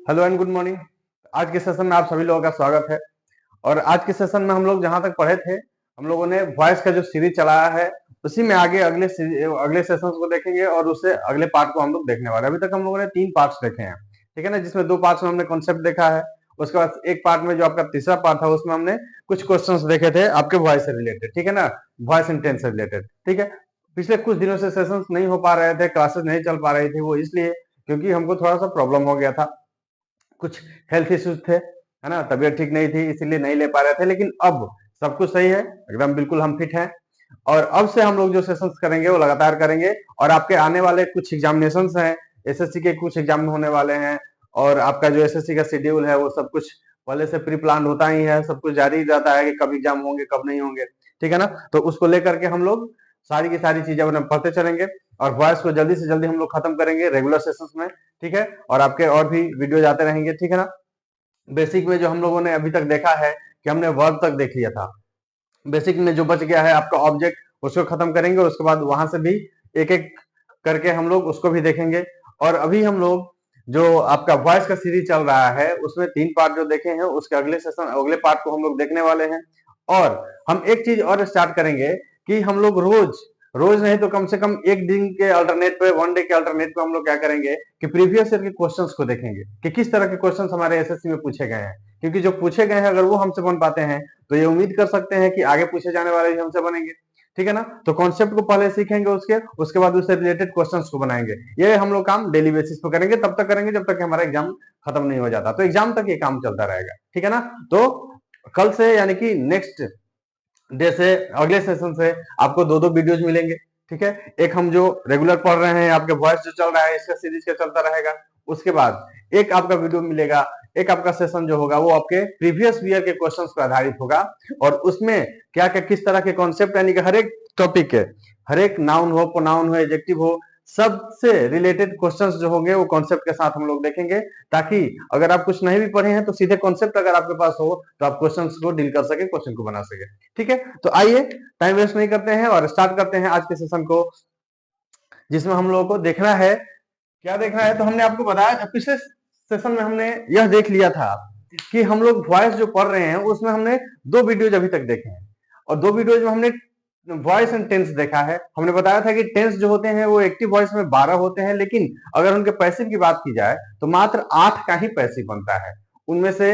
Hello and good morning. आज के session में आप सभी लोगों का स्वागत है। और आज के सेशन में हम लोग जहां तक पढ़े थे, हम लोगों ने वॉइस का जो सीरीज चलाया है उसी में आगे अगले सेशंस को देखेंगे और उससे अगले पार्ट को हम लोग देखने वाले हैं। अभी तक हम लोगों ने 3 पार्ट्स देखे हैं, ठीक है ना, जिसमें 2 पार्ट्स में हमने कॉन्सेप्ट देखा है। उसके बाद एक पार्ट में जो आपका तीसरा पार्ट था उसमें हमने कुछ क्वेश्चंस देखे थे आपके वॉइस से रिलेटेड, ठीक है ना, वॉइस इंटेंस से रिलेटेड, ठीक है। पिछले कुछ दिनों से सेशंस नहीं हो पा रहे थे, क्लासेस नहीं चल पा रही थी, वो इसलिए क्योंकि हमको थोड़ा सा प्रॉब्लम हो गया था, कुछ हेल्थ इश्यूज थे, है ना, तबीयत ठीक नहीं थी, इसीलिए नहीं ले पा रहे थे। लेकिन अब सब कुछ सही है, एकदम बिल्कुल हम फिट हैं। और अब से हम लोग जो सेशंस करेंगे वो लगातार करेंगे। और आपके आने वाले कुछ एग्जामिनेशंस हैं, एसएससी के कुछ एग्जाम होने वाले हैं, और आपका जो एसएससी का शेड्यूल है वो सब कुछ पहले से प्री प्लान होता ही है, सब कुछ जारी रहता है कि कब एग्जाम होंगे कब नहीं होंगे, ठीक है ना। तो उसको लेकर के हम लोग सारी की सारी चीजें अपने पढ़ते चलेंगे और वॉइस को जल्दी से जल्दी हम लोग खत्म करेंगे रेगुलर सेशंस में, ठीक है। और आपके और भी वीडियो आते रहेंगे, ठीक है ना। बेसिक में जो हम लोगों ने अभी तक देखा है कि हमने वर्ब तक देख लिया था। बेसिक में जो बच गया है आपका ऑब्जेक्ट, उसको खत्म करेंगे। उसके बाद वहां से भी एक एक करके हम लोग उसको भी देखेंगे। और अभी हम लोग जो आपका वॉइस का सीरीज चल रहा है उसमें 3 पार्ट जो देखे हैं उसके अगले सेशन अगले पार्ट को हम लोग देखने वाले हैं। और हम एक चीज और स्टार्ट करेंगे कि हम लोग रोज रोज नहीं तो कम से कम एक दिन के अल्टरनेट पे, वन डे के अल्टरनेट पे हम लोग क्या करेंगे कि प्रीवियस ईयर के क्वेश्चंस को देखेंगे कि किस तरह के क्वेश्चंस हमारे एसएससी में पूछे गए हैं। क्योंकि जो पूछे गए हैं अगर वो हमसे बन पाते हैं तो ये उम्मीद कर सकते हैं कि आगे पूछे जाने वाले भी हमसे बनेंगे, ठीक है ना। तो कॉन्सेप्ट को पहले सीखेंगे, उसके बाद उससे रिलेटेड क्वेश्चंस को बनाएंगे। ये हम लोग काम डेली बेसिस पे करेंगे, तब तक करेंगे जब तक हमारा एग्जाम खत्म नहीं हो जाता। तो एग्जाम तक ये काम चलता रहेगा, ठीक है ना। तो कल से यानी कि नेक्स्ट डे से, अगले सेशन से आपको 2-2 वीडियोज मिलेंगे, ठीक है। एक हम जो रेगुलर पढ़ रहे हैं, आपके वॉइस जो चल रहा है इसका सीरीज का चलता रहेगा। उसके बाद एक आपका वीडियो मिलेगा, एक आपका सेशन जो होगा वो आपके प्रीवियस ईयर के क्वेश्चंस पर आधारित होगा। और उसमें क्या क्या किस तरह के कॉन्सेप्ट, यानी कि हर एक टॉपिक के, हर एक नाउन हो, प्रोनाउन हो, एडजेक्टिव हो, सबसे रिलेटेड क्वेश्चंस जो होंगे वो कॉन्सेप्ट के साथ हम लोग देखेंगे। ताकि अगर आप कुछ नहीं भी पढ़े हैं तो सीधे कॉन्सेप्ट अगर आपके पास हो तो आप क्वेश्चंस को डील कर सके, क्वेश्चन को बना सके, ठीक है। तो आइए टाइम वेस्ट नहीं करते हैं और स्टार्ट करते हैं आज के सेशन को, जिसमें हम लोगों को देखना है, क्या देखना है। तो हमने आपको बताया, पिछले सेशन में हमने यह देख लिया था कि हम लोग वॉइस जो पढ़ रहे हैं उसमें हमने 2 वीडियोज अभी तक देखे हैं। और 2 वीडियोज में हमने वॉइस एंड टेंस देखा है। हमने बताया था कि टेंस जो होते हैं वो एक्टिव वॉइस में 12 होते हैं, लेकिन अगर उनके पैसिव की बात की जाए तो मात्र 8 का ही पैसिव बनता है। उनमें से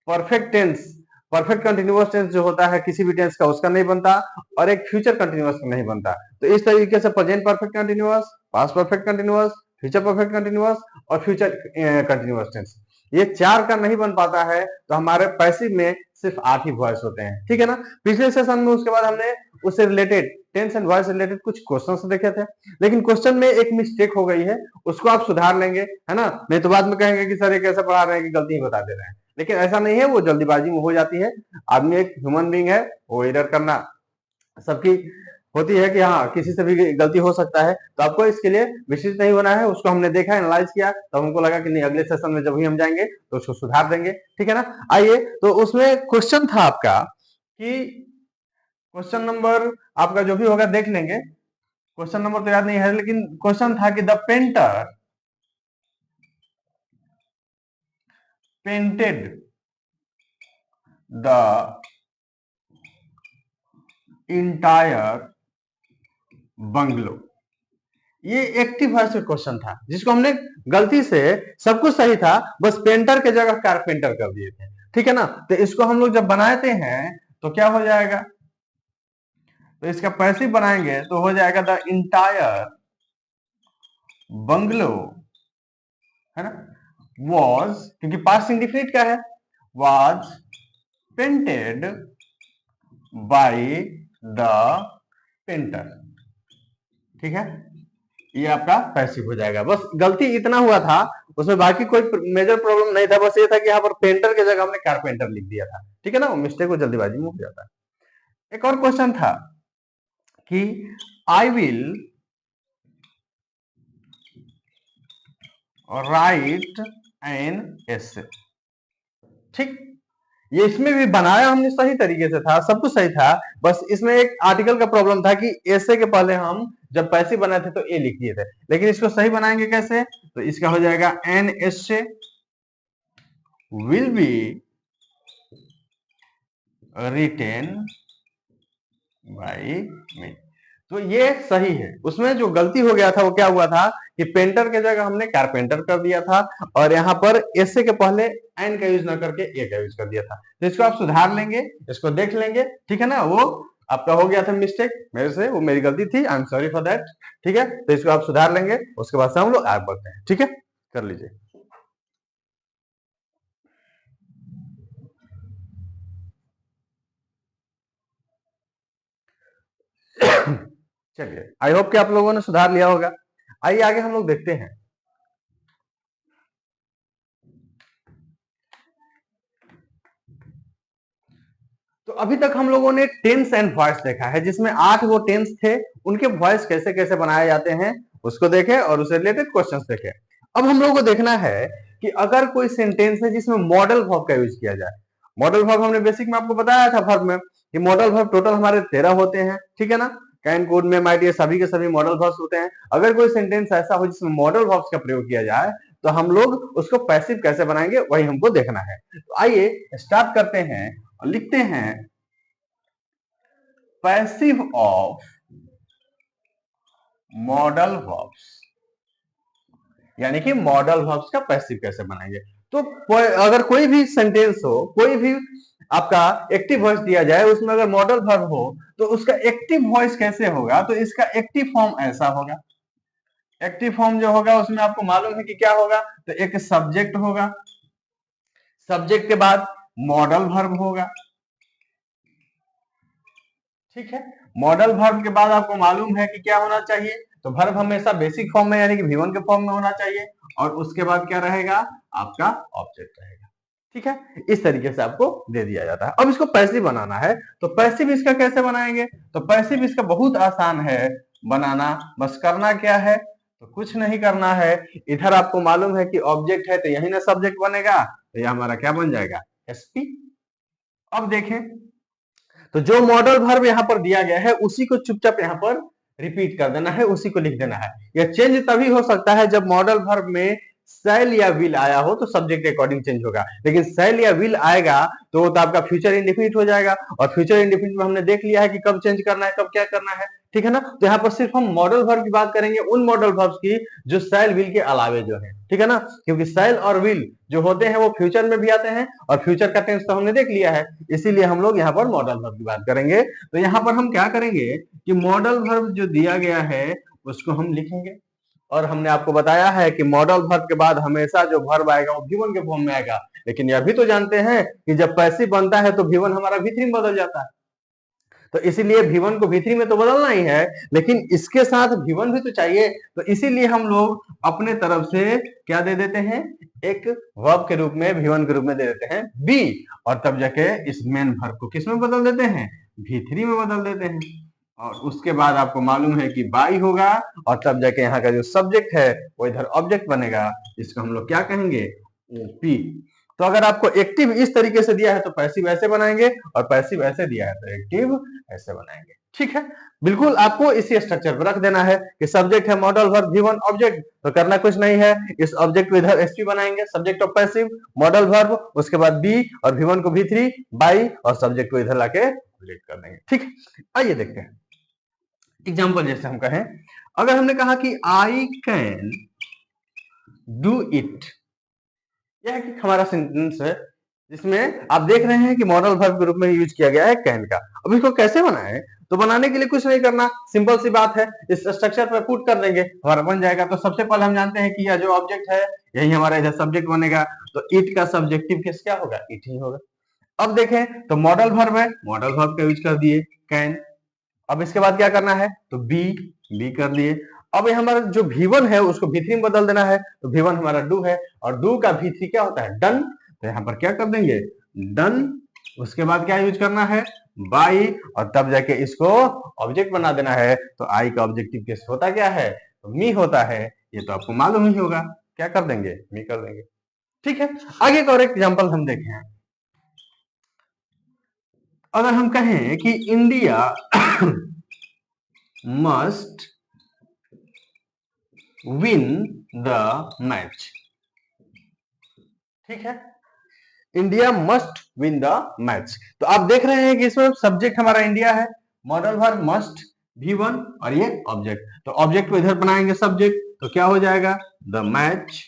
perfect tense, perfect continuous tense जो होता है किसी भी टेंस का, उसका नहीं बनता, और एक फ्यूचर कंटिन्यूअस का नहीं बनता। तो इस तरीके से present perfect continuous, past perfect continuous, future perfect continuous और फ्यूचर कंटिन्यूअस टेंस, ये 4 का नहीं बन पाता है। तो हमारे पैसिव में सिर्फ 8 ही वॉइस होते हैं, ठीक है ना। पिछले सेशन में उसके बाद हमने उससे related tense and voice related कुछ क्वेश्चंस देखे थे, लेकिन क्वेश्चन में एक मिस्टेक हो गई है, उसको आप सुधार लेंगे, है ना। नहीं तो बाद में कहेंगे कि सर ये कैसे पढ़ा रहे हैं कि गलती ही बता दे रहे हैं। लेकिन ऐसा नहीं है, वो जल्दीबाजी में हो जाती है। आदमी एक ह्यूमन बीइंग है, वो एरर करना सबकी होती है कि हाँ किसी से भी गलती हो सकता है। तो आपको इसके लिए विचलित नहीं होना है। उसको हमने देखा, एनालाइज किया, तो हमको लगा कि नहीं, अगले सेशन में जब भी हम जाएंगे तो उसको सुधार देंगे, ठीक है ना। आइए, तो उसमें क्वेश्चन था आपका कि क्वेश्चन नंबर आपका जो भी होगा देख लेंगे, क्वेश्चन नंबर तो याद नहीं है, लेकिन क्वेश्चन था कि the painter painted the entire bungalow. ये एक्टिव वॉइस का क्वेश्चन था, जिसको हमने गलती से, सब कुछ सही था, बस पेंटर के जगह कारपेंटर कर दिए थे, ठीक है ना। तो इसको हम लोग जब बनाते हैं तो क्या हो जाएगा, तो इसका पैसिव बनाएंगे तो हो जाएगा द इंटायर बंगलो, है ना, वॉज, क्योंकि पास्ट इंडिफिनिट का है, was painted by the painter, ठीक है। ये आपका पैसिव हो जाएगा। बस गलती इतना हुआ था, उसमें बाकी कोई मेजर प्रॉब्लम नहीं था, बस ये था कि यहाँ पर पेंटर की जगह हमने कारपेंटर लिख दिया था, ठीक है ना। वो मिस्टेक को जल्दीबाजी में हो जाता है। एक और क्वेश्चन था कि I will write an essay, ठीक। ये इसमें भी बनाया हमने सही तरीके से था, सब कुछ सही था, बस इसमें एक आर्टिकल का प्रॉब्लम था कि ऐसे के पहले हम जब पैसिव बनाए थे तो ए लिख दिए थे। लेकिन इसको सही बनाएंगे कैसे, तो इसका हो जाएगा एन एस से, विल बी रिटेन बाय मी। तो ये सही है। उसमें जो गलती हो गया था वो क्या हुआ था कि पेंटर के जगह हमने कारपेंटर कर दिया था और यहाँ पर ऐसे के पहले एन का यूज ना करके ए का यूज कर दिया था। तो इसको आप सुधार लेंगे, इसको देख लेंगे, ठीक है ना। वो आपका हो गया था मिस्टेक मेरे से, वो मेरी गलती थी, I am sorry for that. ठीक है, तो इसको आप सुधार लेंगे, उसके बाद से हम लोग आगे बढ़ते हैं। ठीक है, कर लीजिए। चलिए, आई होप कि आप लोगों ने सुधार लिया होगा। आइए आगे हम लोग देखते हैं। तो अभी तक हम लोगों ने टेंस एंड वॉइस देखा है, जिसमें 8 वो टेंस थे, उनके वॉइस कैसे कैसे बनाए जाते हैं उसको देखे और उससे रिलेटेड क्वेश्चंस देखे। अब हम लोगों को देखना है कि अगर कोई सेंटेंस है जिसमें मॉडल वर्ब का यूज किया जाए। मॉडल वर्ब हमने बेसिक में आपको बताया था वर्ब में कि मॉडल वर्ब टोटल हमारे 13 होते हैं, ठीक है ना। कैन, कुड, में, माइट, ये सभी के सभी मॉडल वर्ब्स होते हैं। अगर कोई सेंटेंस ऐसा हो जिसमें मॉडल वर्ब्स का प्रयोग किया जाए तो हम लोग उसको पैसिव कैसे बनाएंगे वही हमको देखना है। तो आइए स्टार्ट करते हैं और लिखते हैं पैसिव ऑफ मॉडल वर्ब्स, यानी कि मॉडल वर्ब्स का पैसिव कैसे बनाएंगे। तो अगर कोई भी सेंटेंस हो, कोई भी आपका एक्टिव वॉइस दिया जाए, उसमें अगर मॉडल वर्ब हो तो उसका एक्टिव वॉइस कैसे होगा। तो इसका एक्टिव फॉर्म ऐसा होगा। एक्टिव फॉर्म जो होगा उसमें आपको मालूम है कि क्या होगा। तो एक सब्जेक्ट होगा, सब्जेक्ट के बाद मॉडल वर्ब होगा, ठीक है। मॉडल वर्ब के बाद आपको मालूम है कि क्या होना चाहिए। तो वर्ब हमेशा बेसिक फॉर्म में यानी कि V1 के फॉर्म में होना चाहिए और उसके बाद क्या रहेगा, आपका ऑब्जेक्ट रहेगा, ठीक है। इस तरीके से आपको दे दिया जाता है। अब इसको पैसिव बनाना है, तो पैसिव इसका कैसे बनाएंगे। तो पैसिव इसका बहुत आसान है बनाना। बस करना क्या है, तो कुछ नहीं करना है। इधर आपको मालूम है कि ऑब्जेक्ट है तो यही ना सब्जेक्ट बनेगा, तो यह हमारा क्या बन जाएगा, SP। अब देखें, तो जो मॉडल वर्ब यहाँ पर दिया गया है उसी को चुपचाप यहाँ पर रिपीट कर देना है, उसी को लिख देना है। यह चेंज तभी हो सकता है जब मॉडल वर्ब में शैल या विल आया हो, तो सब्जेक्ट के अकॉर्डिंग चेंज होगा। लेकिन शैल या विल आएगा तो वो तो आपका फ्यूचर इंडेफिनिट हो जाएगा, और फ्यूचर इंडेफिनिट में हमने देख लिया है कि कब चेंज करना है, कब क्या करना है, ठीक है ना। तो यहाँ पर सिर्फ हम मॉडल वर्ब की बात करेंगे, उन मॉडल वर्ब्स की जो शैल विल के अलावे जो है, ठीक है ना। क्योंकि शैल और विल जो होते हैं वो फ्यूचर में भी आते हैं, और फ्यूचर का टेंस तो हमने देख लिया है, इसीलिए हम लोग यहाँ पर मॉडल वर्ब की बात करेंगे। तो यहाँ पर हम क्या करेंगे कि मॉडल वर्ब जो दिया गया है उसको हम लिखेंगे। और हमने आपको बताया है कि मॉडल वर्ब के बाद हमेशा जो वर्ब आएगा वो V1 के फॉर्म में आएगा। लेकिन यह भी तो जानते हैं कि जब पैसिव बनता है तो V1 हमारा V3 में बदल जाता है। तो इसीलिए V1 को V3 में तो बदलना ही है, लेकिन इसके साथ V1 भी तो चाहिए। तो इसीलिए हम लोग अपने तरफ से क्या दे देते हैं, एक वर्ब के रूप में, V1 के रूप में दे देते हैं B, और तब जाके इस मेन वर्ब को किस में बदल देते हैं, V3 में बदल देते हैं। और उसके बाद आपको मालूम है कि बाई होगा, और तब जाके यहाँ का जो सब्जेक्ट है वो इधर ऑब्जेक्ट बनेगा, इसको हम लोग क्या कहेंगे, OP। तो अगर आपको एक्टिव इस तरीके से दिया है तो पैसिव ऐसे बनाएंगे, और पैसिव ऐसे दिया है तो एक्टिव ऐसे बनाएंगे, ठीक है। बिल्कुल आपको इसी स्ट्रक्चर पर रख देना है कि सब्जेक्ट है मॉडल वर्ब V1 ऑब्जेक्ट, तो करना कुछ नहीं है, इस ऑब्जेक्ट को इधर SP बनाएंगे, subject of passive, modal verb, उसके बाद B और V1 को V3 बाई, और सब्जेक्ट को इधर लाके रिलेट कर देंगे, ठीक। आइए देखते हैं एग्जाम्पल। जैसे हम कहें, अगर हमने कहा कि आई कैन डू इट, यह एक हमारा सेंटेंस है जिसमें आप देख रहे हैं कि मॉडल वर्ब के रूप में यूज किया गया है कैन का। अब इसको कैसे बनाए, तो बनाने के लिए कुछ नहीं करना, सिंपल सी बात है, इस स्ट्रक्चर पर पुट कर देंगे, हमारा बन जाएगा। तो सबसे पहले हम जानते हैं कि यह जो ऑब्जेक्ट है यही हमारा इधर सब्जेक्ट बनेगा, तो इट का सब्जेक्टिव केस क्या होगा, इट ही होगा। अब देखें तो मॉडल वर्ब है, मॉडल वर्ब का यूज कर दिए कैन। अब इसके बाद क्या करना है, तो बी कर लिए। अब हमारा जो V1 है उसको V3 में बदल देना है, तो V1 हमारा डू है, और डू का V3 क्या होता है, डन। तो यहाँ पर क्या कर देंगे, डन। उसके बाद क्या यूज करना है, बाई, और तब जाके इसको ऑब्जेक्ट बना देना है। तो आई का ऑब्जेक्टिव केस होता क्या है, तो मी होता है। ये तो आपको मालूम ही होगा, क्या कर देंगे, मी कर देंगे, ठीक है। आगे का और एक एग्जाम्पल हम देखें। अगर हम कहें कि India must win the match, ठीक है। India must win the match. तो आप देख रहे हैं कि इसमें सब्जेक्ट हमारा इंडिया है, मॉडल वर्ब मस्ट V1 और ये ऑब्जेक्ट। तो ऑब्जेक्ट को इधर बनाएंगे सब्जेक्ट, तो क्या हो जाएगा द मैच।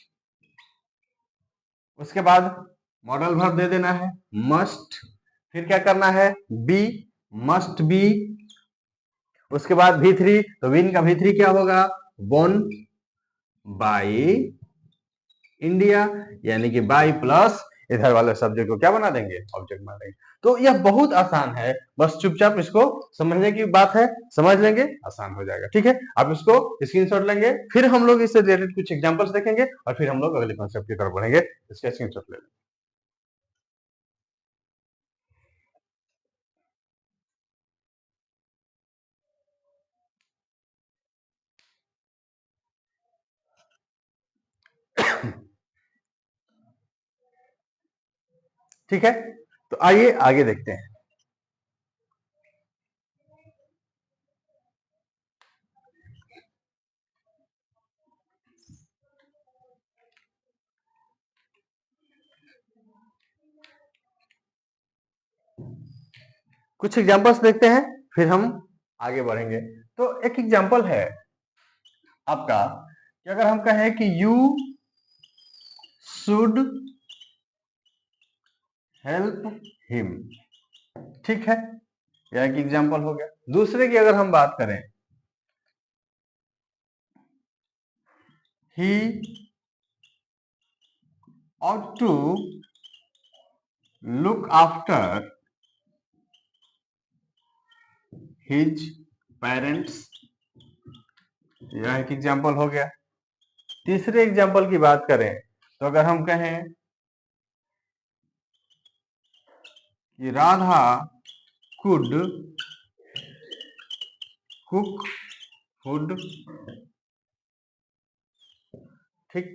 उसके बाद मॉडल वर्ब दे देना है मस्ट, फिर क्या करना है बी, मस्ट बी। उसके बाद V3, तो विन का V3 क्या होगा वोन बाई इंडिया, यानी कि बाई प्लस इधर वाले सब्जेक्ट को क्या बना देंगे ऑब्जेक्ट बना देंगे। तो यह बहुत आसान है, बस चुपचाप इसको समझने की बात है, समझ लेंगे आसान हो जाएगा। ठीक है, आप इसको स्क्रीनशॉट लेंगे, फिर हम लोग इससे रिलेटेड कुछ एग्जांपल्स देखेंगे और फिर हम लोग अगले कॉन्सेप्ट की तरफ बढ़ेंगे। इसका स्क्रीनशॉट ले लेंगे। ठीक है, तो आइए आगे देखते हैं। कुछ एग्जांपल्स देखते हैं, फिर हम आगे बढ़ेंगे। तो एक एग्जांपल है आपका कि अगर हम कहें कि यू शुड हेल्प हिम, ठीक है, यह एक एग्जांपल हो गया। दूसरे की अगर हम बात करें, ही ought to look after his parents, यह एक एग्जांपल हो गया। तीसरे एग्जांपल की बात करें तो अगर हम कहें कि राधा कुड कुक फूड, ठीक।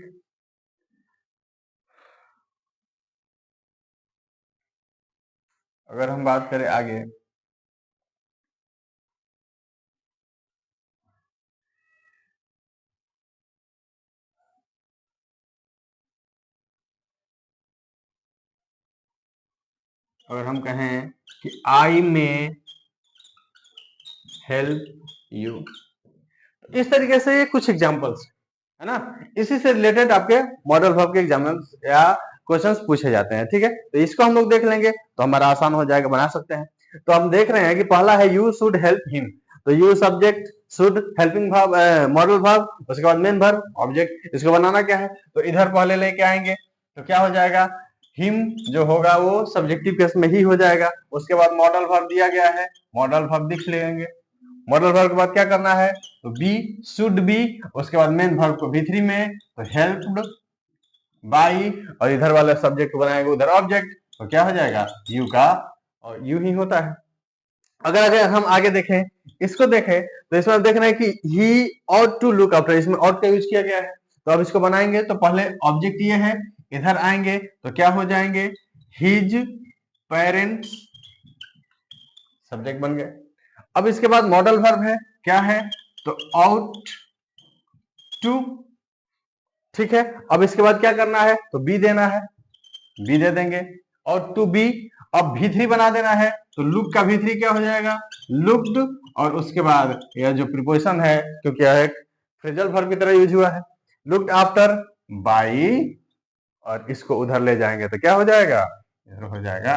अगर हम बात करें आगे, अगर हम कहें कि आई में हेल्प यू, इस तरीके से ये कुछ एग्जांपल्स है ना, इसी से रिलेटेड आपके मॉडल वर्ब के एग्जाम्पल्स या क्वेश्चंस पूछे जाते हैं। ठीक है, तो इसको हम लोग देख लेंगे तो हमारा आसान हो जाएगा, बना सकते हैं। तो हम देख रहे हैं कि पहला है यू शुड हेल्प हिम, तो you subject, should helping verb modal verb, उसके बाद मेन वर्ब ऑब्जेक्ट। इसको बनाना क्या है, तो इधर पहले लेके आएंगे तो क्या हो जाएगा हिम जो होगा वो सब्जेक्टिव केस में ही हो जाएगा। उसके बाद मॉडल वर्ब दिया गया है, मॉडल वर्ब लिख लेंगे। मॉडल वर्ब के बाद क्या करना है, तो बी शुड बी, उसके बाद मेन वर्ब को V3 में, तो हेल्प्ड बाई, और इधर वाले सब्जेक्ट को बनाएंगे उधर ऑब्जेक्ट, तो क्या हो जाएगा यू का, और यू ही होता है। अगर अगर हम आगे देखें, इसको देखें तो इसमें आप देख रहे हैं कि ही ought टू लुक आफ्टर, इसमें ought का यूज किया गया है। तो अब इसको बनाएंगे तो पहले ऑब्जेक्ट ये है, इधर आएंगे तो क्या हो जाएंगे हिज पेरेंट्स, सब्जेक्ट बन गए। अब इसके बाद मॉडल वर्ब है, क्या है, तो आउट टू, ठीक है। अब इसके बाद क्या करना है, तो बी देना है, बी दे देंगे, और टू बी। अब V3 बना देना है, तो लुक का V3 क्या हो जाएगा लुक्ड, और उसके बाद यह जो प्रीपोजिशन है क्योंकि यह एक फ्रेजल वर्ब की तरह यूज हुआ है, लुक्ड आफ्टर बाई, और इसको उधर ले जाएंगे तो क्या हो जाएगा इधर हो जाएगा,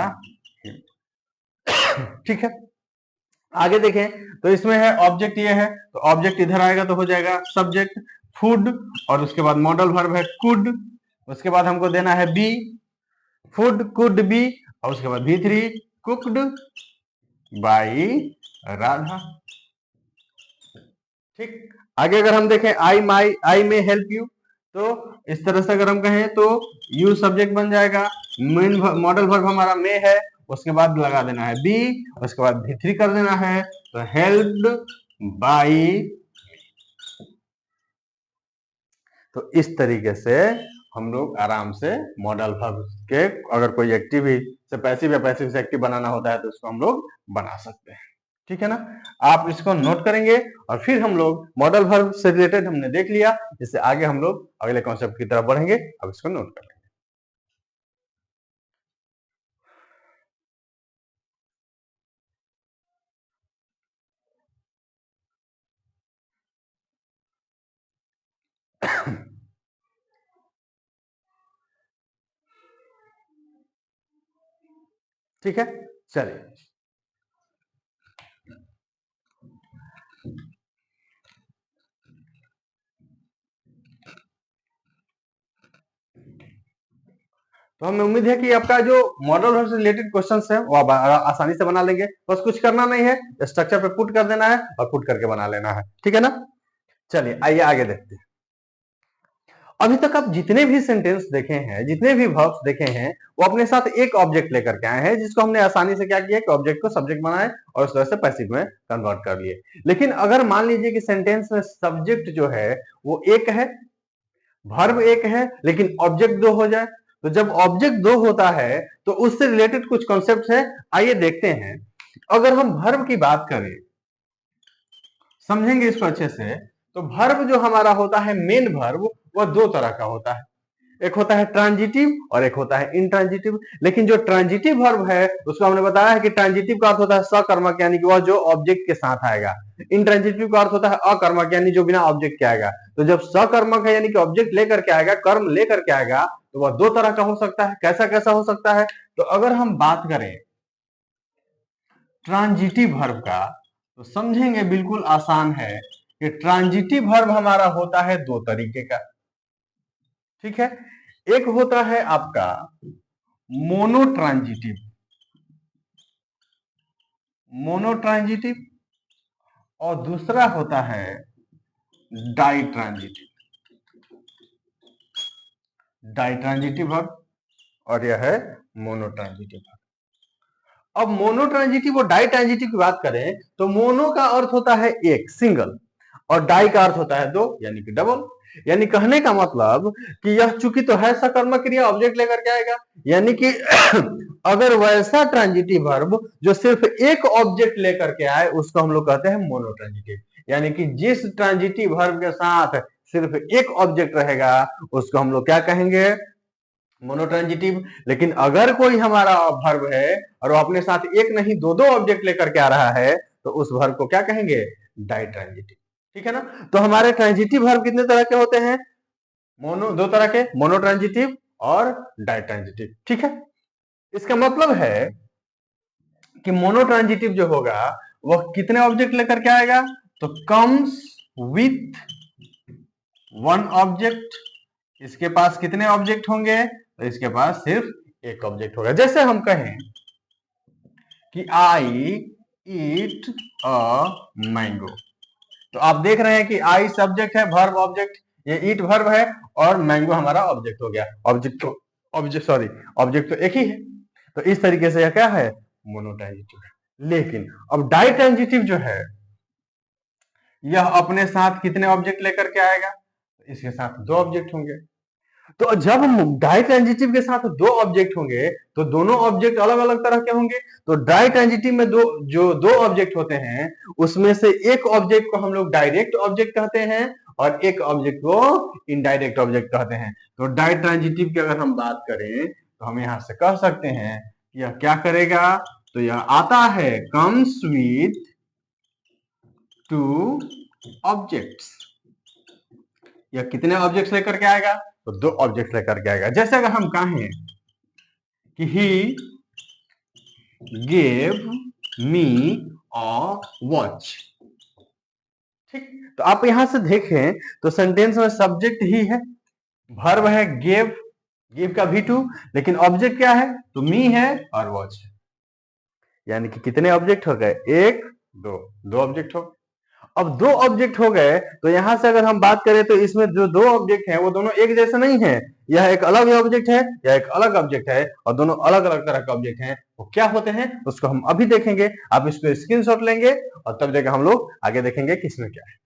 ठीक है। आगे देखें तो इसमें है ऑब्जेक्ट ये है, तो ऑब्जेक्ट इधर आएगा तो हो जाएगा सब्जेक्ट फूड, और उसके बाद मॉडल वर्ब है कुड, उसके बाद हमको देना है बी, फूड कुड बी, और उसके बाद V3 कुक्ड बाई राधा, ठीक। आगे अगर हम देखें आई में हेल्प यू, तो इस तरह से अगर हम कहें तो यू सब्जेक्ट बन जाएगा, मेन मॉडल वर्ब हमारा में है, उसके बाद लगा देना है बी, उसके बाद V3 कर देना है, तो हेल्प्ड बाई। तो इस तरीके से हम लोग आराम से मॉडल वर्ब के अगर कोई एक्टिव ही से पैसिव या पैसिव से एक्टिव बनाना होता है तो इसको हम लोग बना सकते हैं। ठीक है ना, आप इसको नोट करेंगे और फिर हम लोग मॉडल वर्ब से रिलेटेड हमने देख लिया, इससे आगे हम लोग अगले कॉन्सेप्ट की तरफ बढ़ेंगे। अब इसको नोट करेंगे। ठीक है, चलिए। तो हमें उम्मीद है कि आपका जो मॉडल वर्ब से रिलेटेड क्वेश्चंस है वो आप आसानी से बना लेंगे। बस कुछ करना नहीं है, स्ट्रक्चर पे पुट कर देना है और पुट करके बना लेना है, ठीक है ना। चलिए आइए आगे देखते हैं। अभी तक आप जितने भी सेंटेंस देखे हैं, जितने भी वर्ब्स देखे हैं, वो अपने साथ एक ऑब्जेक्ट लेकर के आए हैं, जिसको हमने आसानी से क्या किया कि ऑब्जेक्ट को सब्जेक्ट बनाए और उस तरह से पैसिव में कन्वर्ट कर लिए। लेकिन अगर मान लीजिए कि सेंटेंस में सब्जेक्ट जो है वो एक है, वर्ब एक है, लेकिन ऑब्जेक्ट दो हो जाए, तो जब ऑब्जेक्ट दो होता है तो उससे रिलेटेड कुछ कॉन्सेप्ट है, आइए देखते हैं। अगर हम वर्ब की बात करें, समझेंगे इसको अच्छे से, तो वर्ब जो हमारा होता है मेन वर्ब, वह दो तरह का होता है। एक होता है ट्रांजिटिव और एक होता है इंट्रांजिटिव। लेकिन जो ट्रांजिटिव वर्ब है उसको हमने बताया है कि ट्रांजिटिव का अर्थ होता है सकर्मक, यानी कि वह जो ऑब्जेक्ट के साथ आएगा। इंट्रांजिटिव का अर्थ होता है अकर्मक, यानी जो बिना ऑब्जेक्ट के आएगा। तो जब सकर्मक है यानी कि ऑब्जेक्ट लेकर के आएगा, कर्म लेकर के आएगा, तो वह दो तरह का हो सकता है। कैसा कैसा हो सकता है? तो अगर हम बात करें ट्रांजिटिव वर्ब का, तो समझेंगे बिल्कुल आसान है कि ट्रांजिटिव वर्ब हमारा होता है दो तरीके का। ठीक है, एक होता है आपका मोनोट्रांजिटिव, मोनोट्रांजिटिव, और दूसरा होता है डाइट्रांजिटिव, डाइट्रांजिटिव वर्ब, और यह है मोनोट्रांजिटिव वर्ब। अब मोनोट्रांजिटिव और डाई ट्रांजिटिव की बात करें तो मोनो का अर्थ होता है एक, सिंगल, और डाई का अर्थ होता है दो, यानी कि डबल। यानी कहने का मतलब कि यह चूंकि तो है सकर्मक क्रिया, ऑब्जेक्ट लेकर के आएगा, यानी कि अगर वैसा ट्रांजिटिव वर्ब जो सिर्फ एक ऑब्जेक्ट लेकर के आए उसको हम लोग कहते हैं मोनोट्रांजिटिव। यानी कि जिस ट्रांजिटिव वर्ब के साथ सिर्फ एक ऑब्जेक्ट रहेगा उसको हम लोग क्या कहेंगे? मोनोट्रांजिटिव। लेकिन अगर कोई हमारा वर्ब है और वो अपने साथ एक नहीं दो दो ऑब्जेक्ट लेकर के आ रहा है तो उस वर्ब को क्या कहेंगे? डाइट्रांजिटिव। ठीक है ना। तो हमारे ट्रांजिटिव वर्ब कितने तरह के होते हैं? दो तरह के, मोनोट्रांजिटिव और डाइट्रांजिटिव। ठीक है, इसका मतलब है कि मोनोट्रांजिटिव जो होगा वह कितने ऑब्जेक्ट लेकर के आएगा? तो कम्स विथ वन ऑब्जेक्ट। इसके पास कितने ऑब्जेक्ट होंगे? तो इसके पास सिर्फ एक ऑब्जेक्ट होगा। जैसे हम कहें कि आई ईट अ मैंगो, तो आप देख रहे हैं कि आई सब्जेक्ट है, वर्ब ऑब्जेक्ट, ये ईट वर्ब है, और मैंगो हमारा ऑब्जेक्ट हो गया। ऑब्जेक्ट तो एक ही है। तो इस तरीके से यह क्या है? मोनोट्रांजिटिव है। लेकिन अब डाइट्रांजिटिव जो है यह अपने साथ कितने ऑब्जेक्ट लेकर के आएगा? तो इसके साथ दो ऑब्जेक्ट होंगे। तो जब हम डाई ट्रांजिटिव के साथ दो ऑब्जेक्ट होंगे तो दोनों ऑब्जेक्ट अलग अलग तरह के होंगे। तो डाई ट्रांजिटिव में दो ऑब्जेक्ट होते हैं, उसमें से एक ऑब्जेक्ट को हम लोग डायरेक्ट ऑब्जेक्ट कहते हैं और एक ऑब्जेक्ट को इनडायरेक्ट ऑब्जेक्ट कहते हैं। तो डाई ट्रांजिटिव की अगर हम बात करें तो हम यहां से कह सकते हैं कि यह क्या करेगा? तो यह आता है कम्स विथ टू ऑब्जेक्ट्स। यह कितने ऑब्जेक्ट्स लेकर के आएगा? तो दो ऑब्जेक्ट लेकर के आएगा। जैसे अगर हम कहें कि he gave me a watch, ठीक, तो आप यहां से देखें तो सेंटेंस में सब्जेक्ट ही है, वर्ब है गेव, गिव का भी टू, लेकिन ऑब्जेक्ट क्या है? तो मी है और वॉच है। यानी कि कितने ऑब्जेक्ट हो गए? एक, दो, दो ऑब्जेक्ट हो गए। अब दो ऑब्जेक्ट हो गए तो यहां से अगर हम बात करें तो इसमें जो दो ऑब्जेक्ट हैं वो दोनों एक जैसे नहीं है। यह एक अलग ऑब्जेक्ट है, यह एक अलग ऑब्जेक्ट है, और दोनों अलग अलग तरह के ऑब्जेक्ट हैं। वो क्या होते हैं उसको हम अभी देखेंगे। आप इसको स्क्रीनशॉट लेंगे और तब जाकर हम लोग आगे देखेंगे कि इसमें क्या है।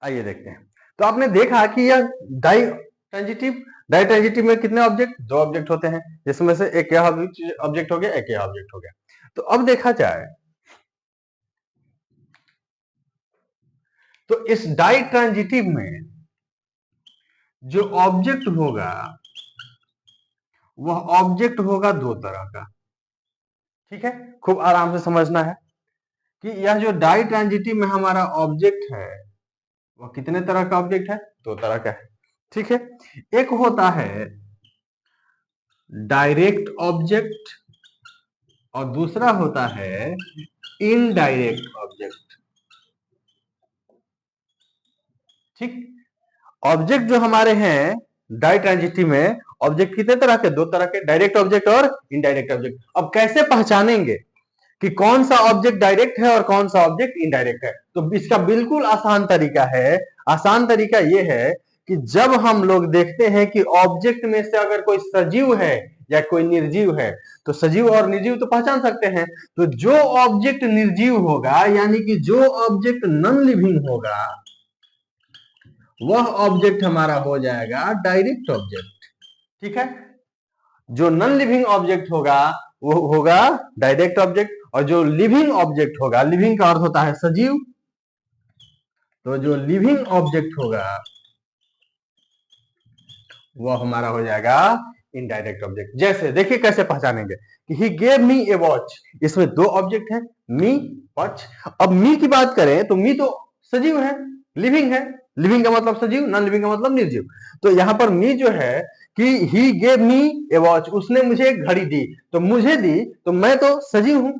आइए देखते हैं। तो आपने देखा कि यह डाई ट्रांजिटिव, डाई ट्रांजिटिव में कितने ऑब्जेक्ट? दो ऑब्जेक्ट होते हैं, जिसमें से एक यह ऑब्जेक्ट हो गया, एक यह ऑब्जेक्ट हो गया। तो अब देखा जाए तो इस डाई ट्रांजिटिव में जो ऑब्जेक्ट होगा वह ऑब्जेक्ट होगा दो तरह का। ठीक है, खूब आराम से समझना है। कि यह जो डाई ट्रांजिटिव में हमारा ऑब्जेक्ट है वह कितने तरह का ऑब्जेक्ट है? दो तरह का है। ठीक है, एक होता है डायरेक्ट ऑब्जेक्ट और दूसरा होता है इनडायरेक्ट ऑब्जेक्ट। ठीक, ऑब्जेक्ट जो हमारे हैं डाई ट्रांजिटिव में ऑब्जेक्ट कितने तरह के? दो तरह के, डायरेक्ट ऑब्जेक्ट और इनडायरेक्ट ऑब्जेक्ट। अब कैसे पहचानेंगे कि कौन सा ऑब्जेक्ट डायरेक्ट है और कौन सा ऑब्जेक्ट इनडायरेक्ट है? तो इसका बिल्कुल आसान तरीका है। आसान तरीका यह है कि जब हम लोग देखते हैं कि ऑब्जेक्ट में से अगर कोई सजीव है या कोई निर्जीव है, तो सजीव और निर्जीव तो पहचान सकते हैं। तो जो ऑब्जेक्ट निर्जीव होगा यानी कि जो ऑब्जेक्ट नॉन लिविंग होगा वह ऑब्जेक्ट हमारा हो जाएगा डायरेक्ट ऑब्जेक्ट। ठीक है, जो नॉन लिविंग ऑब्जेक्ट होगा वो होगा डायरेक्ट ऑब्जेक्ट, और जो लिविंग ऑब्जेक्ट होगा, लिविंग का अर्थ होता है सजीव, तो जो लिविंग ऑब्जेक्ट होगा वो हमारा हो जाएगा इनडायरेक्ट ऑब्जेक्ट। जैसे देखिए कैसे पहचानेंगे कि he gave me A watch, इसमें दो ऑब्जेक्ट है, मी, वॉच। अब मी की बात करें तो मी तो सजीव है, लिविंग है। लिविंग का मतलब सजीव, नॉन लिविंग का मतलब निर्जीव। तो यहां पर मी जो है कि he gave me A watch, उसने मुझे एक घड़ी दी, तो मुझे दी तो मैं तो सजीव हूं।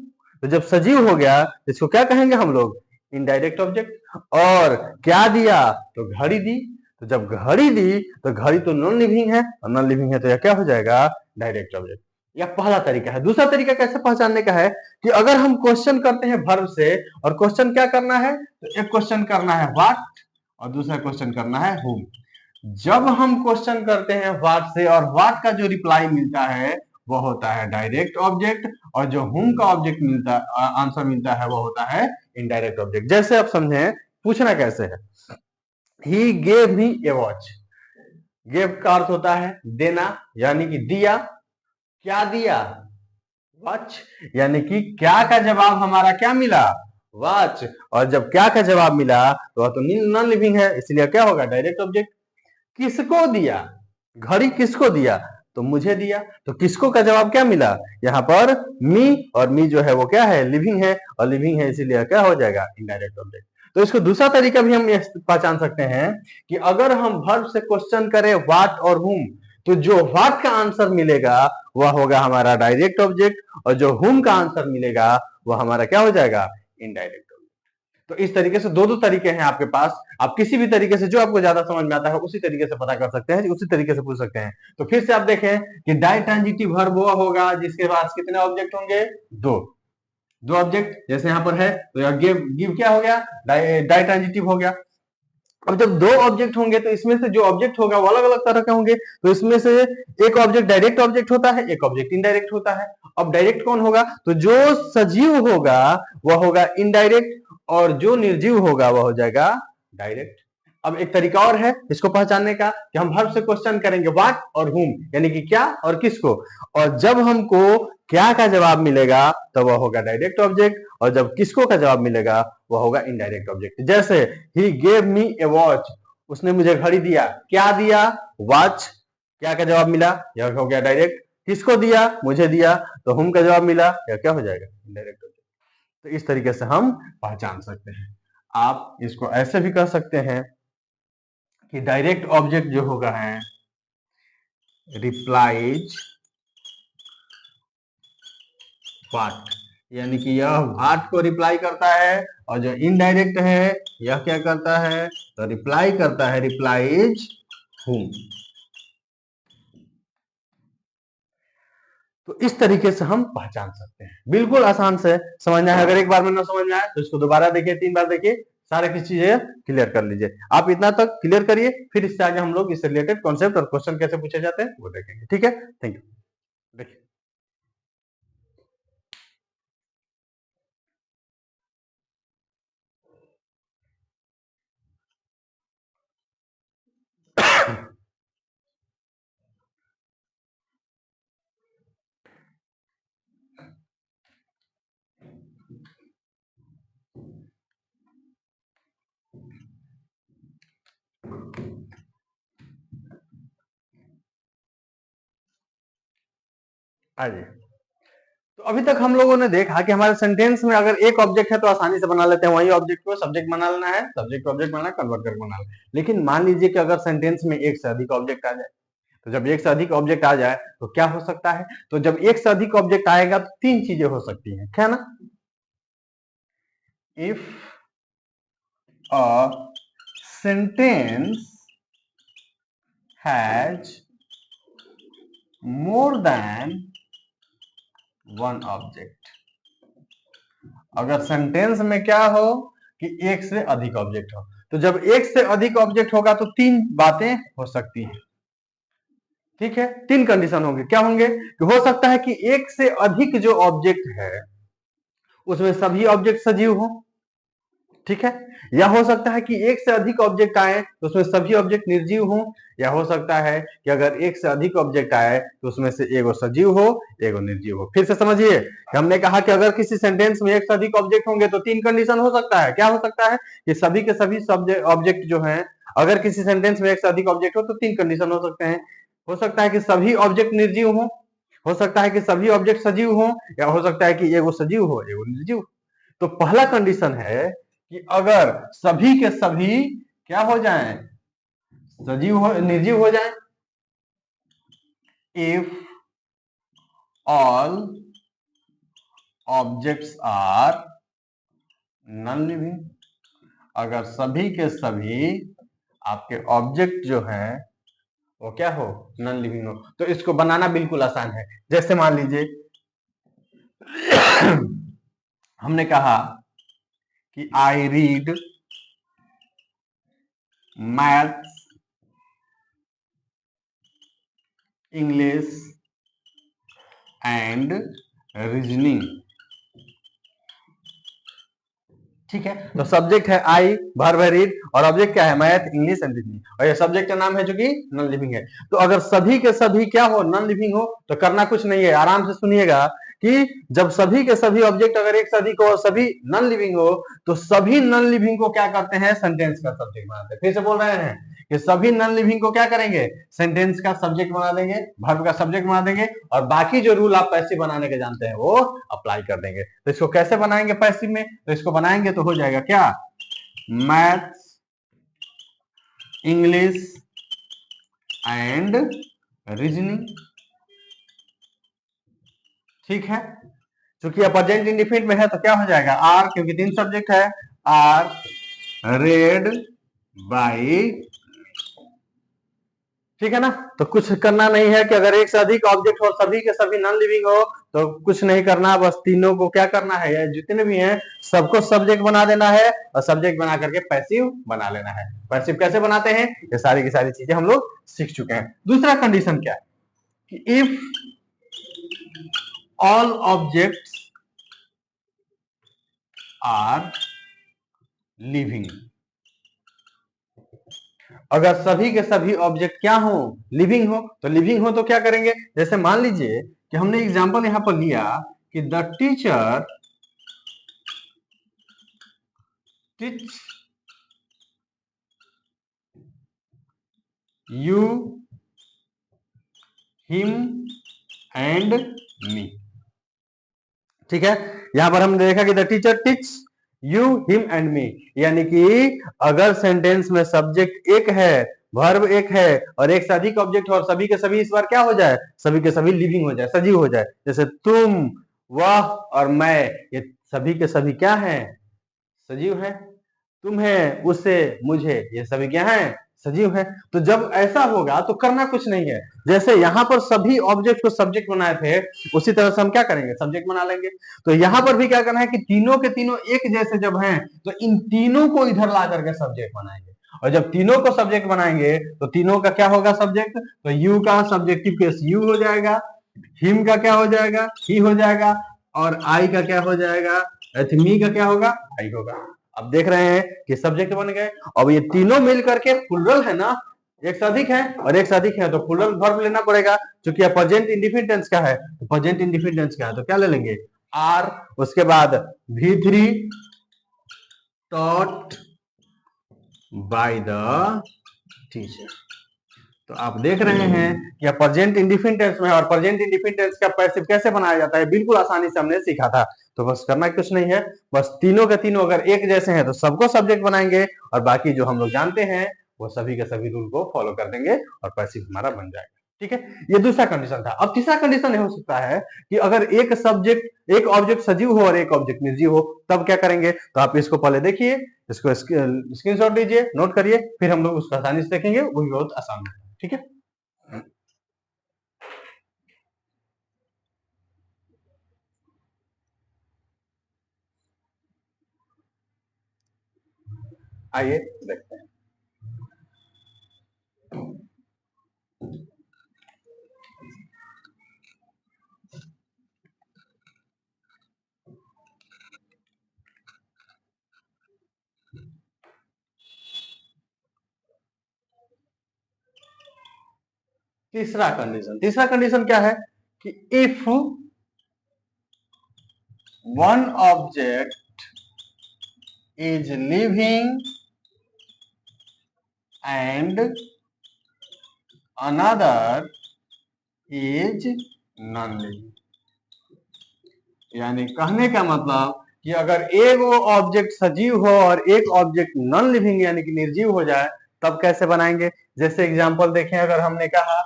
तो जब सजीव हो गया इसको क्या कहेंगे हम लोग? Indirect object. और क्या दिया? तो घड़ी दी। तो जब घड़ी दी तो घड़ी तो नॉन लिविंग है, और नॉन लिविंग है तो यह क्या हो जाएगा? Direct object. यह पहला तरीका है। दूसरा तरीका कैसे पहचानने का है कि अगर हम क्वेश्चन करते हैं वर्ब से, और क्वेश्चन क्या करना है? तो एक क्वेश्चन करना है व्हाट और दूसरा क्वेश्चन करना है हुम। जब हम क्वेश्चन करते हैं व्हाट से और व्हाट का जो रिप्लाई मिलता है वो होता है डायरेक्ट ऑब्जेक्ट, और जो हुम का ऑब्जेक्ट मिलता आंसर मिलता है वो होता है इनडायरेक्ट ऑब्जेक्ट। जैसे आप समझे, पूछना कैसे है? He gave me A watch. Gave का अर्थ होता है देना, यानी कि दिया। क्या दिया? वॉच। यानी कि क्या का जवाब हमारा क्या मिला? वॉच। और जब क्या का जवाब मिला तो वह तो नॉन लिविंग है, इसलिए क्या होगा? Direct object. किसको दिया? घड़ी किसको दिया? तो मुझे दिया। तो किसको का जवाब क्या मिला? यहाँ पर मी, और मी जो है वो क्या है? लिविंग है, और लिविंग है इसीलिए क्या हो जाएगा? Indirect object. तो इसको दूसरा तरीका भी हम ये पहचान सकते हैं कि अगर हम वर्ब से क्वेश्चन करें व्हाट और हुम, तो जो व्हाट का आंसर मिलेगा वह होगा हमारा डायरेक्ट ऑब्जेक्ट, और जो हुम का आंसर मिलेगा वह हमारा क्या हो जाएगा? इनडायरेक्ट। तो इस तरीके से दो दो तरीके हैं आपके पास। आप किसी भी तरीके से जो आपको ज्यादा समझ में आता है उसी तरीके से पता कर सकते हैं, उसी तरीके से पूछ सकते हैं। तो फिर से आप देखें कि डाई ट्रांजिटिव वर्ब वो होगा जिसके पास कितने ऑब्जेक्ट होंगे? दो। दो ऑब्जेक्ट जैसे यहां पर है तो यह गिव, गिव क्या हो गया? डाई ट्रांजिटिव हो गया। अब जब दो ऑब्जेक्ट होंगे तो इसमें से जो ऑब्जेक्ट होगा वो अलग अलग तरह के होंगे। तो इसमें से एक ऑब्जेक्ट डायरेक्ट ऑब्जेक्ट होता है, एक ऑब्जेक्ट इनडायरेक्ट होता है। अब डायरेक्ट कौन होगा? तो जो सजीव होगा वह होगा इनडायरेक्ट, और जो निर्जीव होगा वह हो जाएगा डायरेक्ट। अब एक तरीका और है इसको पहचानने का कि हम वर्ब से क्वेश्चन करेंगे व्हाट और हुम, यानी कि क्या और किसको, और जब हमको क्या का जवाब मिलेगा तो वह होगा डायरेक्ट ऑब्जेक्ट, और जब किसको का जवाब मिलेगा वह होगा इनडायरेक्ट ऑब्जेक्ट। जैसे he gave me A watch, उसने मुझे घड़ी दिया। क्या दिया? वॉच। क्या का जवाब मिला? यह हो गया डायरेक्ट। किसको दिया? मुझे दिया। तो हुम का जवाब मिला, यह क्या हो जाएगा? Indirect object. तो इस तरीके से हम पहचान सकते हैं। आप इसको ऐसे भी कह सकते हैं कि डायरेक्ट ऑब्जेक्ट जो होगा है रिप्लाइज व्हाट, यानी कि यह व्हाट को रिप्लाई करता है, और जो इनडायरेक्ट है यह क्या करता है? तो रिप्लाई करता है रिप्लाइज हुम। तो इस तरीके से हम पहचान सकते हैं। बिल्कुल आसान से समझना है। अगर एक बार में ना समझ में आए तो इसको दोबारा देखिए, 3 बार देखिए, सारे की चीजें क्लियर कर लीजिए। आप इतना तक क्लियर करिए, फिर इससे आगे हम लोग इससे रिलेटेड कॉन्सेप्ट और क्वेश्चन कैसे पूछे जाते हैं वो देखेंगे। ठीक है, थैंक यू। देखिए, आइए। तो अभी तक हम लोगों ने देखा कि हमारे सेंटेंस में अगर एक ऑब्जेक्ट है तो आसानी से बना लेते हैं, वही ऑब्जेक्ट को सब्जेक्ट बना लेना है, सब्जेक्ट ऑब्जेक्ट बनाना, कन्वर्ट करके बना लेना। लेकिन मान लीजिए कि अगर सेंटेंस में एक से अधिक ऑब्जेक्ट आ जाए, तो जब एक से अधिक ऑब्जेक्ट आ जाए तो क्या हो सकता है? तो जब एक से अधिक ऑब्जेक्ट आएगा तो तीन चीजें हो सकती हैं, क्या ना? If a sentence has more than one object, अगर सेंटेंस में क्या हो कि एक से अधिक ऑब्जेक्ट हो, तो जब एक से अधिक ऑब्जेक्ट होगा तो तीन बातें हो सकती हैं। ठीक है, तीन कंडीशन होंगे, क्या होंगे? कि हो सकता है कि एक से अधिक जो ऑब्जेक्ट है उसमें सभी ऑब्जेक्ट सजीव हो, ठीक है, या हो सकता है कि एक से अधिक ऑब्जेक्ट आए तो उसमें सभी ऑब्जेक्ट निर्जीव हो, या हो सकता है कि अगर एक से अधिक ऑब्जेक्ट आए तो उसमें से एगो सजीव हो एगो निर्जीव हो। फिर से समझिए, हमने कहा कि अगर किसी सेंटेंस में एक से अधिक ऑब्जेक्ट होंगे तो तीन कंडीशन हो सकता है, क्या हो सकता है? कि सभी के सभी ऑब्जेक्ट जो है, अगर किसी सेंटेंस में एक से अधिक ऑब्जेक्ट हो तो तीन कंडीशन हो सकते हैं। हो सकता है कि सभी ऑब्जेक्ट निर्जीव हो सकता है कि सभी ऑब्जेक्ट सजीव हो, या हो सकता है कि एगो सजीव हो एगो निर्जीव। तो पहला कंडीशन है कि अगर सभी के सभी क्या हो जाएं, सजीव हो निर्जीव हो जाएं। If all objects are non living, अगर सभी के सभी आपके ऑब्जेक्ट जो है वो क्या हो, नॉन लिविंग हो, तो इसको बनाना बिल्कुल आसान है। जैसे मान लीजिए हमने कहा कि I read maths, English and reasoning, ठीक है। तो सब्जेक्ट है आई, वर्ब है रीड, और ऑब्जेक्ट क्या है? मैथ, इंग्लिश एंड रीजनिंग, और ये सब्जेक्ट का नाम है जो कि नॉन लिविंग है। तो अगर सभी के सभी क्या हो, नॉन लिविंग हो, तो करना कुछ नहीं है, आराम से सुनिएगा कि जब सभी के सभी ऑब्जेक्ट अगर एक से अधिक हो और सभी नॉन लिविंग हो, तो सभी नॉन लिविंग को क्या करते हैं? सेंटेंस का सब्जेक्ट बनाते हैं। फिर से बोल रहे हैं कि सभी नॉन लिविंग को क्या करेंगे? सेंटेंस का सब्जेक्ट बना देंगे, वर्ब का सब्जेक्ट बना देंगे, और बाकी जो रूल आप पैसिव बनाने के जानते हैं वो अप्लाई कर देंगे। तो इसको कैसे बनाएंगे पैसिव में? तो इसको बनाएंगे तो हो जाएगा क्या? मैथ्स, इंग्लिश एंड रीजनिंग, ठीक है। चूंकि अपोजिट इंडिफिनिट में है तो क्या हो जाएगा? आर, क्योंकि तीन सब्जेक्ट है, आर रेड बाई, ठीक है ना। तो कुछ करना नहीं है कि अगर एक से अधिक ऑब्जेक्ट हो सभी के सभी नॉन लिविंग हो तो कुछ नहीं करना, बस तीनों को क्या करना है, जितने भी हैं सबको सब्जेक्ट बना देना है और सब्जेक्ट बना करके पैसिव बना लेना है। पैसिव कैसे बनाते हैं ये सारी की सारी चीजें हम लोग सीख चुके हैं। दूसरा कंडीशन क्या है कि if all objects are living, अगर सभी के सभी ऑब्जेक्ट क्या हो, लिविंग हो, तो लिविंग हो तो क्या करेंगे? जैसे मान लीजिए कि हमने एग्जांपल यहां पर लिया कि the teacher teach you him and me, ठीक है। यहां पर हमने देखा कि the teacher teach you him and me, यानी कि अगर सेंटेंस में सब्जेक्ट एक है, वर्ब एक है और एक से अधिक ऑब्जेक्ट हो और सभी के सभी इस बार क्या हो जाए, सभी के सभी लिविंग हो जाए, सजीव हो जाए, जैसे तुम, वह और मैं, ये सभी के सभी क्या है? सजीव है। तुम्हें, उसे, मुझे, ये सभी क्या है? सजीव है। तो जब ऐसा होगा तो करना कुछ नहीं है, जैसे यहां पर सभी ऑब्जेक्ट को सब्जेक्ट बनाए थे उसी तरह से हम क्या करेंगे? सब्जेक्ट बना लेंगे। तो यहां पर भी क्या करना है कि तीनों के तीनों एक जैसे जब हैं तो इन तीनों को इधर ला करके सब्जेक्ट बनाएंगे, और जब तीनों को सब्जेक्ट बनाएंगे तो तीनों का क्या होगा? सब्जेक्ट। तो यू का सब्जेक्टिव केस यू हो जाएगा, हिम का क्या हो जाएगा? ही हो जाएगा, और आई का क्या हो जाएगा? मी का क्या होगा? आई होगा। अब देख रहे हैं कि सब्जेक्ट बन गए। अब ये तीनों मिल करके प्लुरल है ना, एक से अधिक है और एक से अधिक है तो प्लुरल वर्ब लेना पड़ेगा, क्योंकि प्रेजेंट इंडिफिनिट टेंस का है, तो प्रेजेंट इंडिफिनिट टेंस का है तो क्या ले लेंगे? आर, उसके बाद V3 taught by the teacher, तो आप देख रहे हैं कि प्रेजेंट इंडिफिनिट टेंस में है, और प्रेजेंट इंडिफिनिट टेंस का पैसिव कैसे बनाया जाता है बिल्कुल आसानी से हमने सीखा था। तो बस करना कुछ नहीं है, बस तीनों के तीनों अगर एक जैसे हैं तो सबको सब्जेक्ट बनाएंगे, और बाकी जो हम लोग जानते हैं वो सभी के सभी रूल को फॉलो कर देंगे और पैसिव हमारा बन जाएगा। ठीक है, ये दूसरा कंडीशन था। अब तीसरा कंडीशन हो सकता है कि अगर एक ऑब्जेक्ट सजीव हो और एक ऑब्जेक्ट निर्जीव हो, तब क्या करेंगे? तो आप इसको पहले देखिए, इसको स्क्रीनशॉट लीजिए, नोट करिए, फिर हम लोग उसको आसानी से देखेंगे, वो भी बहुत आसान है। ठीक है, आइए देखते हैं। तीसरा कंडीशन क्या है कि if one object is living and another is non living, यानी कहने का मतलब कि अगर एक वो ऑब्जेक्ट सजीव हो और एक ऑब्जेक्ट नॉन लिविंग यानी कि निर्जीव हो जाए, तब कैसे बनाएंगे? जैसे एग्जांपल देखें, अगर हमने कहा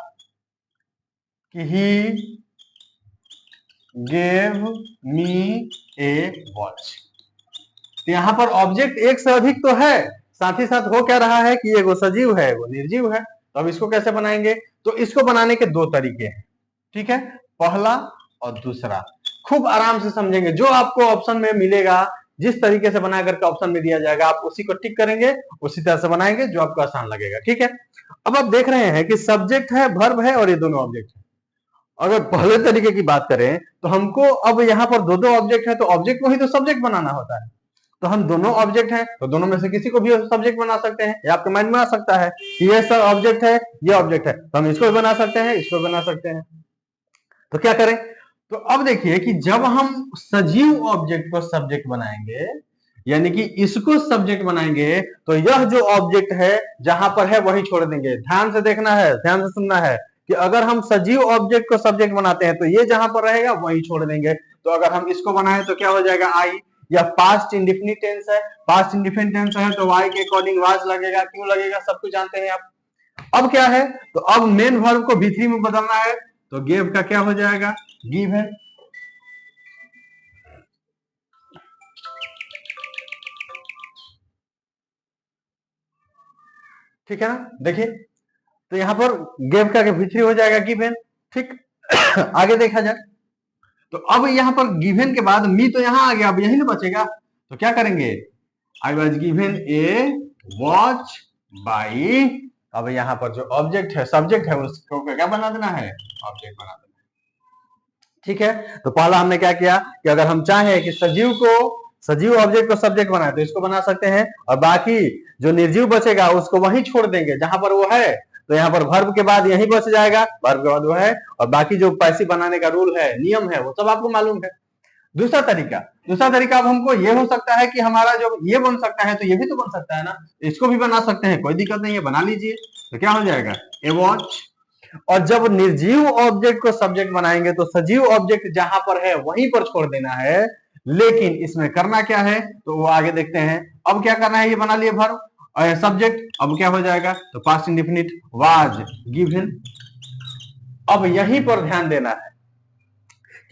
कि he gave me A watch, तो यहां पर ऑब्जेक्ट एक से अधिक तो है, साथ ही साथ हो क्या रहा है कि ये वो सजीव है वो निर्जीव है। तो अब इसको कैसे बनाएंगे? तो इसको बनाने के दो तरीके हैं। ठीक है, पहला और दूसरा खूब आराम से समझेंगे। जो आपको ऑप्शन में मिलेगा, जिस तरीके से बना करके ऑप्शन में दिया जाएगा, आप उसी को टिक करेंगे, उसी तरह से बनाएंगे जो आपको आसान लगेगा। ठीक है, अब आप देख रहे हैं कि सब्जेक्ट है, वर्ब है, और ये दोनों ऑब्जेक्ट है। अगर पहले तरीके की बात करें तो हमको अब यहाँ पर दो दो ऑब्जेक्ट है, तो ऑब्जेक्ट को ही तो सब्जेक्ट बनाना होता है। तो हम दोनों ऑब्जेक्ट हैं, तो दोनों में से किसी को भी सब्जेक्ट बना सकते हैं। या आपके माइंड में आ सकता है कि ये सब ऑब्जेक्ट है, ये ऑब्जेक्ट है, तो हम इसको भी बना सकते हैं, इसको बना सकते हैं। तो क्या करें? तो अब देखिए कि जब हम सजीव ऑब्जेक्ट को सब्जेक्ट बनाएंगे, यानी कि इसको सब्जेक्ट बनाएंगे, तो यह जो ऑब्जेक्ट है जहां पर है वही छोड़ देंगे। ध्यान से देखना है, ध्यान से सुनना है कि अगर हम सजीव ऑब्जेक्ट को सब्जेक्ट बनाते हैं तो ये जहां पर रहेगा वही छोड़ देंगे। तो अगर हम इसको बनाए तो क्या हो जाएगा? आई। या पास्ट इंडिफिनिट टेंस है, पास्ट इंडिफिनिट टेंस है तो वाई के अकॉर्डिंग वाज लगेगा। क्यों लगेगा? सब कुछ जानते हैं आप। अब क्या है? तो अब मेन वर्ब को V3 में बदलना है, तो गेव का क्या हो जाएगा? गिव है। ठीक है ना, देखिए, तो यहां पर गेव का V3 हो जाएगा गिवन। ठीक आगे देखा जाए तो अब यहां पर गिवन के बाद मी तो यहां आ गया, अब यही ना बचेगा। तो क्या करेंगे? I was given A watch by, अब यहां पर जो ऑब्जेक्ट है, सब्जेक्ट है, उसको क्या बना देना है? ऑब्जेक्ट बना देना। ठीक है, तो पहला हमने क्या किया कि अगर हम चाहें कि सजीव ऑब्जेक्ट को सब्जेक्ट बनाए तो इसको बना सकते हैं, और बाकी जो निर्जीव बचेगा उसको वहीं छोड़ देंगे जहां पर वो है। तो यहाँ पर वर्ब के बाद यही बच जाएगा, वर्ब के बाद वो है, और बाकी जो पैसिव बनाने का रूल है, नियम है, वो सब आपको मालूम है। दूसरा तरीका अब हमको ये हो सकता है कि हमारा जो ये बन सकता है, तो ये भी तो बन सकता है ना, इसको भी बना सकते हैं, कोई दिक्कत नहीं है, बना लीजिए। तो क्या हो जाएगा? ए वॉच। और जब निर्जीव ऑब्जेक्ट को सब्जेक्ट बनाएंगे तो सजीव ऑब्जेक्ट जहां पर है वहीं पर छोड़ देना है। लेकिन इसमें करना क्या है तो वो आगे देखते हैं। अब क्या करना है? ये बना लिए वर्ब और सब्जेक्ट, अब क्या हो जाएगा? तो पास्ट इंडेफिनिट वाज गिवन। अब यहीं पर ध्यान देना है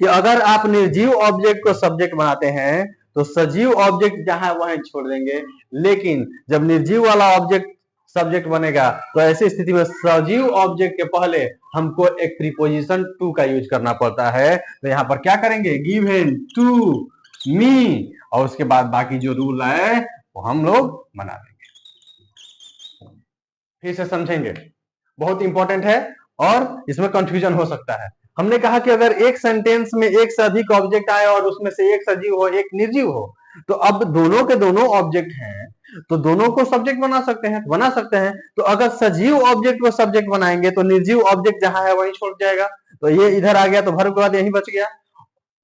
कि अगर आप निर्जीव ऑब्जेक्ट को सब्जेक्ट बनाते हैं तो सजीव ऑब्जेक्ट जहां वहीं छोड़ देंगे, लेकिन जब निर्जीव वाला ऑब्जेक्ट सब्जेक्ट बनेगा तो ऐसी स्थिति में सजीव ऑब्जेक्ट के पहले हमको एक प्रीपोजिशन टू का यूज करना पड़ता है। तो यहां पर क्या करेंगे? गिवन टू मी, और उसके बाद बाकी जो रूल है वो हम लोग बना देंगे। फिर से समझेंगे, बहुत इंपॉर्टेंट है और इसमें कंफ्यूजन हो सकता है। हमने कहा कि अगर एक सेंटेंस में एक से अधिक ऑब्जेक्ट आए और उसमें से एक सजीव हो एक निर्जीव हो, तो अब दोनों के दोनों ऑब्जेक्ट हैं तो दोनों को सब्जेक्ट बना सकते हैं। तो अगर सजीव ऑब्जेक्ट को सब्जेक्ट बनाएंगे तो निर्जीव ऑब्जेक्ट जहां है वहीं छोड़ जाएगा। तो ये इधर आ गया तो वर्ब के बाद यही बच गया।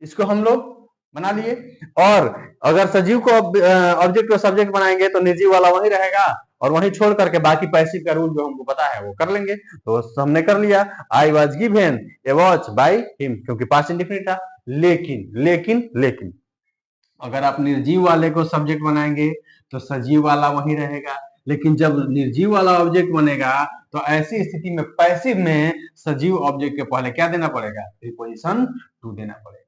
इसको हम लोग बना लिए। और अगर सजीव को ऑब्जेक्ट को सब्जेक्ट बनाएंगे तो निर्जीव वाला वही रहेगा, और वहीं छोड़ करके बाकी पैसिव का रूल जो हमको पता है वो कर लेंगे। तो हमने कर लिया, I was given A watch by him, क्योंकि पास्ट इंडेफिनिट था। लेकिन लेकिन लेकिन अगर आप निर्जीव वाले को सब्जेक्ट बनाएंगे तो सजीव वाला वही रहेगा, लेकिन जब निर्जीव वाला ऑब्जेक्ट बनेगा तो ऐसी स्थिति में पैसिव में सजीव ऑब्जेक्ट के पहले क्या देना पड़ेगा, प्रीपोजिशन टू देना पड़ेगा।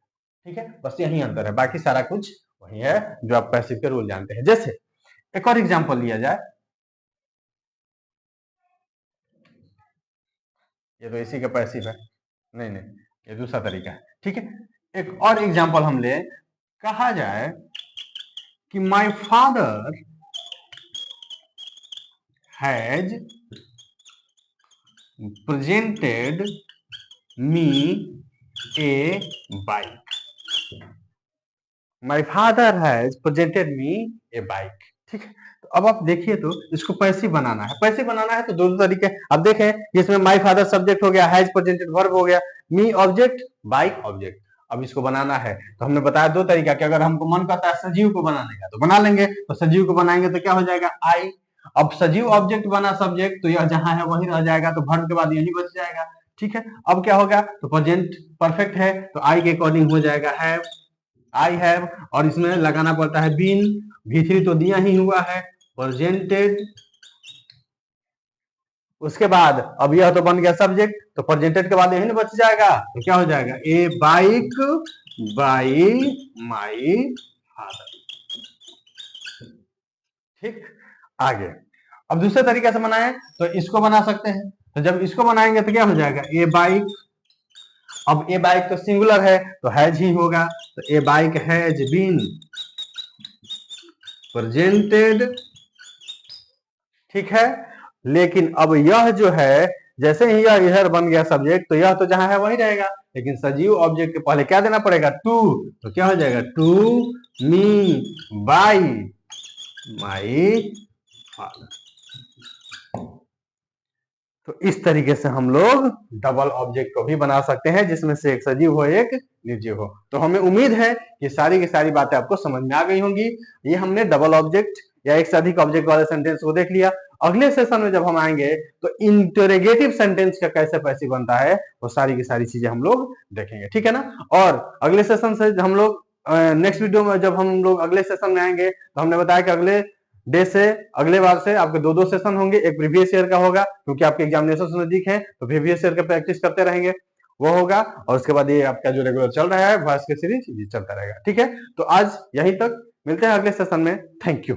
ठीक है, बस यही अंतर है, बाकी सारा कुछ वही है जो आप पैसिव के रूल जानते हैं। जैसे एक और एग्जांपल लिया जाए, ये तो इसी का पैसिव है, नहीं नहीं ये दूसरा तरीका है। ठीक है, एक और एग्जांपल हम ले, कहा जाए कि my father has presented me A bike. My father has presented me A bike. ठीक है, तो अब आप देखिए, तो इसको पैसिव बनाना है। पैसिव बनाना है तो दो तरीके, अब देखें इसमें माय फादर सब्जेक्ट हो गया, हैज प्रेजेंटेड वर्ब हो गया, मी ऑब्जेक्ट, बाइक ऑब्जेक्ट। अब इसको बनाना है तो हमने बताया दो तरीका, कि अगर हमको मन करता है सजीव को बनाने का तो बना लेंगे, तो सजीव को बनाएंगे तो क्या हो जाएगा, आई। अब सजीव ऑब्जेक्ट बना सब्जेक्ट, तो यह जहां है वही रह जाएगा, तो वर्ब के बाद यही बच जाएगा। ठीक है, अब क्या होगा, तो प्रेजेंट परफेक्ट है तो आई के अकॉर्डिंग हो जाएगा हैव, आई हैव, और इसमें लगाना पड़ता है बीन, V3 तो दिया ही हुआ है, प्रेजेंटेड। उसके बाद अब यह तो बन गया सब्जेक्ट, तो प्रेजेंटेड के बाद यही ना बच जाएगा, तो क्या हो जाएगा, ए बाइक बाई माई फादर। ठीक, आगे अब दूसरे तरीके से बनाए तो इसको बना सकते हैं, तो जब इसको बनाएंगे तो क्या हो जाएगा, ए बाइक। अब ए बाइक तो सिंगुलर है तो हैज ही होगा, तो ए बाइक हैज बीन प्रेजेंटेड। ठीक है, लेकिन अब यह जो है, जैसे ही यह इधर बन गया सब्जेक्ट, तो यह तो जहां है वही रहेगा, लेकिन सजीव ऑब्जेक्ट के पहले क्या देना पड़ेगा, टू, तो क्या हो जाएगा, to me by my father. तो इस तरीके से हम लोग डबल ऑब्जेक्ट को भी बना सकते हैं, जिसमें से एक सजीव हो एक निर्जीव हो। तो हमें उम्मीद है कि सारी की सारी बातें आपको समझ में आ गई होंगी। ये हमने डबल ऑब्जेक्ट या एक से अधिक ऑब्जेक्ट वाले सेंटेंस को देख लिया। अगले सेशन में जब हम आएंगे तो इंटरोगेटिव सेंटेंस का कैसे पैसिव बनता है, वो सारी की सारी चीजें हम लोग देखेंगे। ठीक है ना, और अगले सेशन से हम लोग नेक्स्ट वीडियो में जब हम लोग अगले सेशन में आएंगे, तो हमने बताया कि अगले डे से, अगले बार से आपके दो सेशन होंगे, एक प्रीवियस ईयर का होगा क्योंकि आपके एग्जामिनेशन नजदीक है, तो प्रीवियस ईयर का प्रैक्टिस करते रहेंगे, वो होगा। और उसके बाद ये आपका जो रेगुलर चल रहा है वॉइस के सीरीज चलता रहेगा। ठीक है, तो आज यहीं तक, मिलते हैं अगले सेशन में। Thank you.